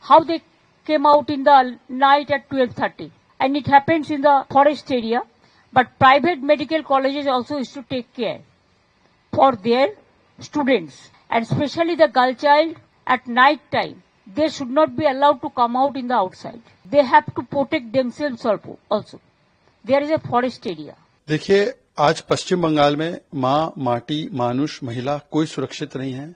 how they came out in the night at 12:30, and it happens in the forest area. But private medical colleges also is to take care for their students, and especially the girl child at night time. They should not be allowed to come out in the outside. They have to protect themselves also. There is a forest area. देखिए, आज पश्चिम बंगाल में माँ, माटी, मानुष, महिला कोई सुरक्षित नहीं है।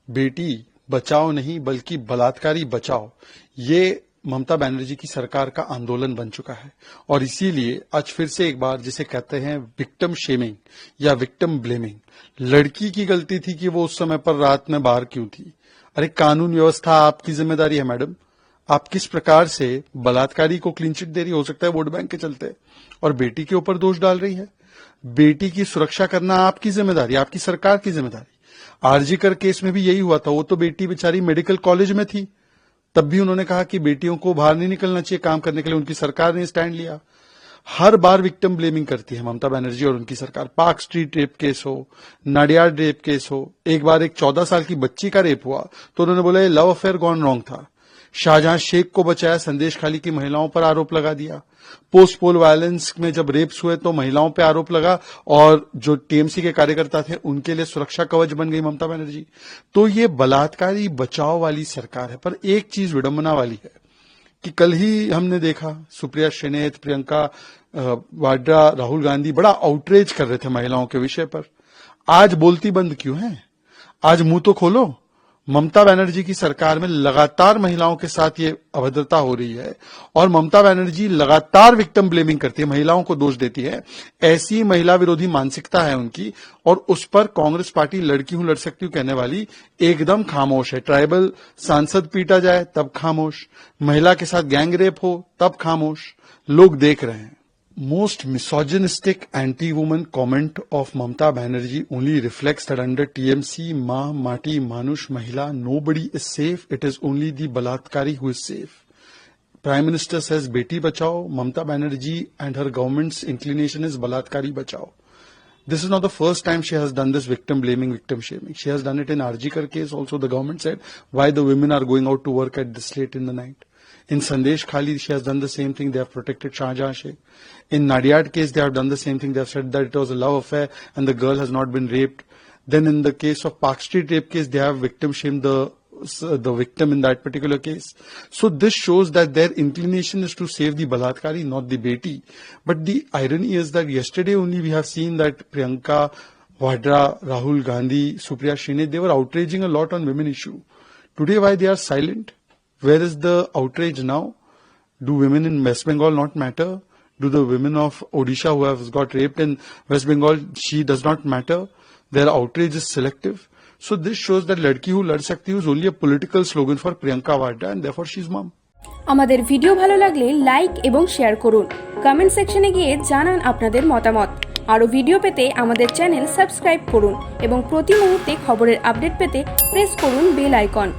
बेटी बचाओ नहीं बल्कि बलात्कारी बचाओ, ये ममता बनर्जी की सरकार का आंदोलन बन चुका है। और इसीलिए आज फिर से एक बार जिसे कहते हैं विक्टिम शेमिंग या विक्टिम ब्लेमिंग, लड़की की गलती थी कि वो उस समय पर रात में बाहर क्यों थी। अरे कानून व्यवस्था आपकी जिम्मेदारी है मैडम। आप किस प्रकार से बलात्कारी को क्लीन चिट दे रही, हो सकता है वोट बैंक के चलते, और बेटी के ऊपर दोष डाल रही है। बेटी की सुरक्षा करना आपकी जिम्मेदारी, आपकी सरकार की जिम्मेदारी। आरजीकर केस में भी यही हुआ था। वो तो बेटी बेचारी मेडिकल कॉलेज में थी, तब भी उन्होंने कहा कि बेटियों को बाहर नहीं निकलना चाहिए काम करने के लिए। उनकी सरकार ने स्टैंड लिया। हर बार विक्टिम ब्लेमिंग करती है ममता बनर्जी और उनकी सरकार। पार्क स्ट्रीट रेप केस हो, नाडियाड रेप केस हो, एक बार एक 14 साल की बच्ची का रेप हुआ तो उन्होंने बोला ये लव अफेयर गॉन रॉन्ग था। शाहजहां शेख को बचाया, संदेश खाली की महिलाओं पर आरोप लगा दिया। पोस्ट पोल वायलेंस में जब रेप्स हुए तो महिलाओं पर आरोप लगा, और जो टीएमसी के कार्यकर्ता थे उनके लिए सुरक्षा कवच बन गई ममता बनर्जी। तो ये बलात्कारी बचाव वाली सरकार है। पर एक चीज विडंबना वाली है कि कल ही हमने देखा सुप्रिया श्रीनेत, प्रियंका वाड्रा, राहुल गांधी बड़ा आउटरीच कर रहे थे महिलाओं के विषय पर। आज बोलती बंद क्यों है? आज मुंह तो खोलो। ममता बनर्जी की सरकार में लगातार महिलाओं के साथ ये अभद्रता हो रही है और ममता बनर्जी लगातार विक्टिम ब्लेमिंग करती है, महिलाओं को दोष देती है। ऐसी महिला विरोधी मानसिकता है उनकी, और उस पर कांग्रेस पार्टी लड़की हूं लड़ सकती हूं कहने वाली एकदम खामोश है। ट्राइबल सांसद पीटा जाए तब खामोश, महिला के साथ गैंग रेप हो तब खामोश। लोग देख रहे हैं। Most misogynistic anti-woman comment of Mamata Banerjee only reflects that under TMC, Ma, Mati, Manush, Mahila, nobody is safe. It is only the Balatkari who is safe. Prime Minister says Beti Bachao. Mamata Banerjee and her government's inclination is Balatkari Bachao. This is not the first time she has done this victim blaming, victim shaming. She has done it in RGkar case also. The government said why the women are going out to work at this late in the night. In Sandesh Khali, she has done the same thing. They have protected Shahjahan Sheikh. In Nadiad case, they have done the same thing. They have said that it was a love affair and the girl has not been raped. Then in the case of Park Street rape case, they have victim shamed the victim in that particular case. So this shows that their inclination is to save the Balatkari, not the Beti. But the irony is that yesterday only we have seen that Priyanka, Vadra, Rahul Gandhi, Supriya Shene, they were outraging a lot on women issue. Today, why they are silent? Where is the outrage now? Do women in West Bengal not matter? Do the women of Odisha who have got raped in West Bengal, she does not matter? Their outrage is selective. So this shows that ladki who lad sakti is only a political slogan for Priyanka Vadra and therefore she is mom. আমাদের video ভালো লাগলে like এবং share করুন। Comment সেকশনে গিয়ে জানান আপনাদের মতামত। আরো ভিডিও পেতে আমাদের চ্যানেল সাবস্ক্রাইব করুন এবং প্রতি মুহূর্তে খবরের আপডেট পেতে প্রেস করুন বেল আইকন।